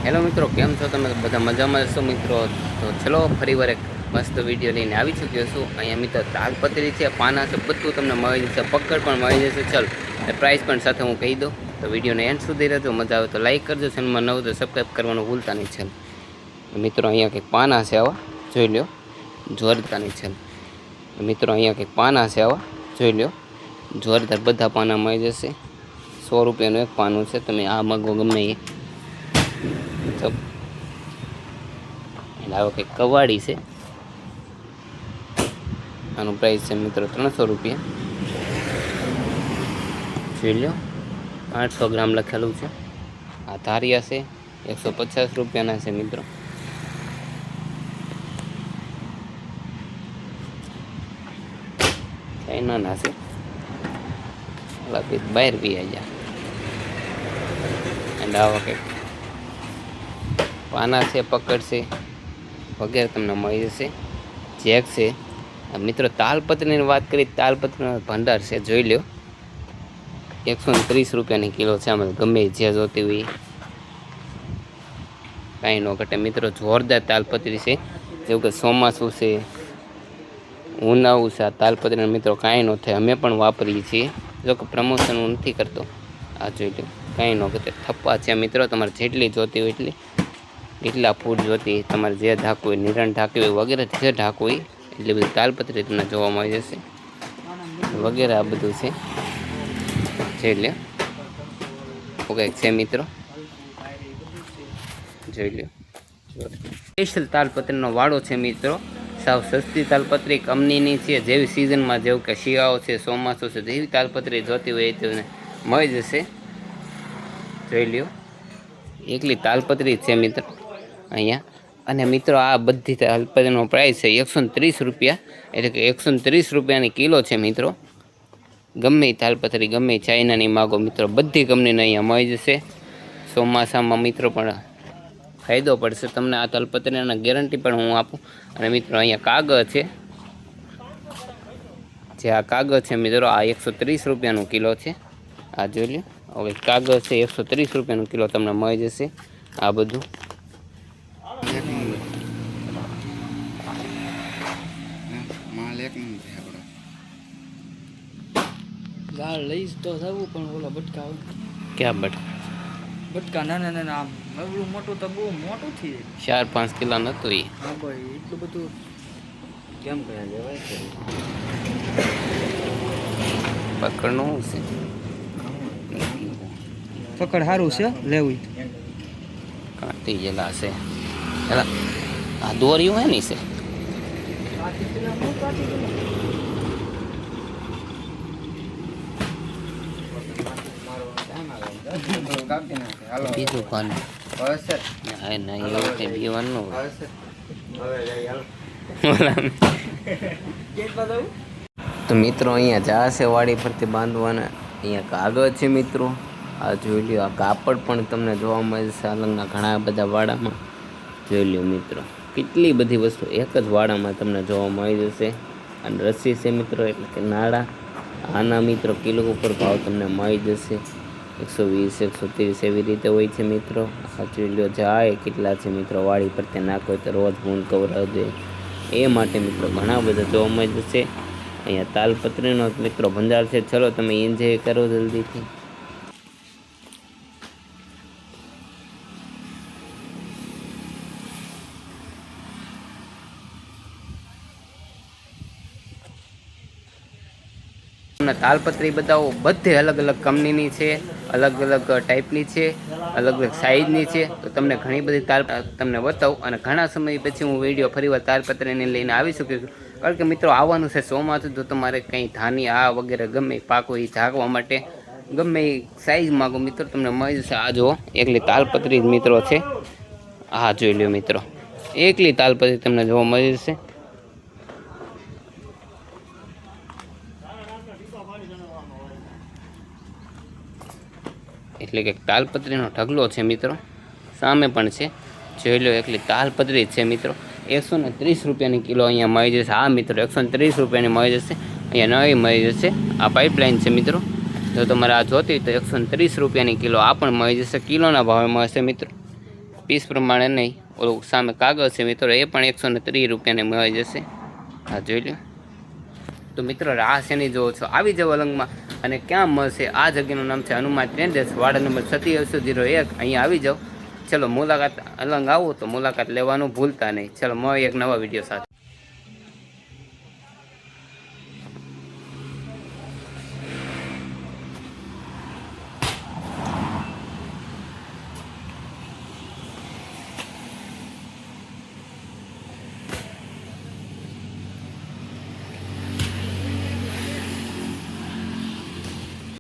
Hello મિત્રો, કેમ છો તમે? બધા મજામાં છો મિત્રો? તો ચલો ફરીવાર એક મસ્ત વિડીયો લઈને આવી ચૂક્યો છું. અહીંયા મિત્રો તાલપત્રી છે, પાના છે, બધું તમને મળી જશે, પકડ પણ મળી જશે. ચલ અને પ્રાઇસ પણ સાથે હું કહી દઉં. તો વિડીયોને એન્ડ સુધી રહેજો. મજા આવે તો લાઈક કરજો, ચેનલમાં નવું તો સબસ્ક્રાઈબ કરવાનું ભૂલતા નહીં. છે મિત્રો, અહીંયા કંઈક પાના છે, આવા જોઈ લો, જોરદારની છે મિત્રો. અહીંયા કંઈક પાના છે, આવા જોઈ લો, જોરદાર. બધા પાના મળી જશે. 100 રૂપિયાનું એક પાનું છે. તમે આ મગો ગમે એ. આવો કંઈક કવાડી છે, આનું પ્રાઇસ છે મિત્રો 300 રૂપિયા. જોઈ લો, 800 ગ્રામ લખેલું છે. આ ધારિયા છે 150 રૂપિયાના છે મિત્રો. ચાઇનાના છે, બહાર બી આવ્યા. અને આવા કંઈક પાના છે, પકડ છે વગેરે તમને મળી જશે. જેક છે મિત્રો. તાલપત્રીની વાત કરી, તાલપત્રીનો ભંડાર છે, જોઈ લો. 130 રૂપિયાની કિલો છે. આમાં ગમે જે જોતી હોય કાંઈ ન ઘટે મિત્રો. જોરદાર તાલપત્રી છે. જેવું કે ચોમાસું છે, ઉનાળું છે, આ તાલપત્રીના મિત્રો કાંઈ ન થાય. અમે પણ વાપરીએ છીએ. જો કે પ્રમોશન હું નથી કરતો. આ જોઈ લો, કાંઈ ન ઘટે. થપ્પા છે મિત્રો, તમારે જેટલી જોતી હોય એટલી, કેટલા ફૂટ જોતી, તમારે જે ઢાંકવું હોય, નિરણ ઢાંકવી હોય વગેરે, જે ઢાંકવું હોય એટલી બધી તાલપત્રી તમને જોવા મળી જશે વગેરે. આ બધું છે, જોઈ લે. ઓકે છે મિત્રો, જોઈ લો. સ્પેશિયલ તાલપત્રીનો વાડો છે મિત્રો. સાવ સસ્તી તાલપત્રી કંપનીની છે. જેવી સિઝનમાં, જેવું કે શિયાળો છે, ચોમાસું છે, જેવી તાલપત્રી જોતી હોય તમને મળી જશે. જોઈ લ્યો, એકલી તાલપત્રી છે મિત્રો અહીંયા. અને મિત્રો આ બધી તાલપત્રીનો પ્રાઇસ છે 130 રૂપિયા. એટલે કે 130 રૂપિયાની કિલો છે મિત્રો. ગમે તાલપત્રી, ગમે ચાઇનાની માગો મિત્રો, બધી કંપનીને અહીંયા મળી જશે. ચોમાસામાં મિત્રો પણ ફાયદો પડશે તમને. આ તાલપત્રીના ગેરંટી પણ હું આપું. અને મિત્રો અહીંયા કાગળ છે, જે આ કાગળ છે મિત્રો, આ 130 રૂપિયાનો કિલો છે. આ જોઈ લો. હવે કાગળ છે 130 રૂપિયાનો કિલો તમને મળી જશે. આ બધું ગાળ લઈશ તો જવું, પણ ઓલા બટકા ક્યાં બટકા નાના નાના, આમ એવડું મોટું તો બહુ મોટું થઈ 4-5 કિલો નતું એ. હા ભાઈ, એટલું બધું કેમ કર્યા લેવાય છે? પકડનું શું છે? પકડ સારું છે લેવું. કાંટી જેલા છે. એલા આ દોર્યું હે ની છે. બીજું કોણ? હા ના, એવું કંઈ પીવાનું. તો મિત્રો અહીંયા જા છે વાડી પરથી બાંધવાના. અહીંયા કાગળ છે મિત્રો. આ જોઈ લ્યો. આ કાપડ પણ તમને જોવા મળે છે અલગના ઘણા બધા વાડામાં. જોઈ લ્યો મિત્રો, કેટલી બધી વસ્તુ એક જ વાડામાં તમને જોવા મળી જશે. અને રસ્સી છે મિત્રો, એટલે કે નાળા. આના મિત્રો કિલો ઉપર ભાવ તમને મળી જશે 120, 130 એવી રીતે હોય છે મિત્રો. આ જોઈ લ્યો. જાય કેટલા છે મિત્રો. વાડી પર તે નાખો તો રોજ ભૂન કવરાવજો. એ માટે મિત્રો ઘણા બધા જોવા મળી જશે. અહીંયા તાલપત્રીનો મિત્રો ભંડાર છે. ચલો તમે એન્જોય કરો જલ્દીથી. તાલપત્રી બતાવો. બધે અલગ અલગ કંપનીની છે, અલગ અલગ ટાઈપની છે, અલગ અલગ સાઇઝની છે. તો તમને ઘણી બધી તમને બતાવું. અને ઘણા સમય પછી હું વિડીયો ફરીવાર તાલપત્રીને લઈને આવી શકું છું. કારણ કે મિત્રો આવવાનું છે ચોમાસું. તો તમારે કંઈ ધાની આ વગેરે ગમે પાકો એ ઝાંકવા માટે ગમે એ સાઇઝ માગો મિત્રો તમને મળી જશે. આ જુઓ, એકલી તાલપત્રી મિત્રો છે. હા જોઈ લો મિત્રો, એકલી તાલપત્રી તમને જોવા મળી જશે. એટલે કે તાલપત્રીનો ઢગલો છે મિત્રો. સામે પણ છે, જોઈ લો. એકલી તાલપત્રી છે મિત્રો. 130 રૂપિયાની કિલો અહીંયા મળી જશે. હા મિત્રો, 130 રૂપિયાની મળી જશે. અહીંયા નવી મળી જશે. આ પાઇપલાઇન છે મિત્રો. જો તમારે આ જોતી તો 130 રૂપિયાની કિલો આ પણ મળી જશે. કિલોના ભાવે મળશે મિત્રો. પીસ પ્રમાણે નહીં. ઓલું સામે કાગળ છે મિત્રો, એ પણ 130 રૂપિયાને મળી જશે. હા જોઈ લો. તો મિત્રો રાહ શેની જોવો છો, આવી જાવ અલંગમાં. અને ક્યાં મળશે? આ જગ્યાનું નામ છે હનુમાન ટ્રેડર્સ, વાડા નંબર 8701. અહીંયા આવી જાઓ. ચલો મુલાકાત, અલંગ આવો તો મુલાકાત લેવાનું ભૂલતા નહીં. ચલો મળીએ એક નવા વિડીયો સાથે.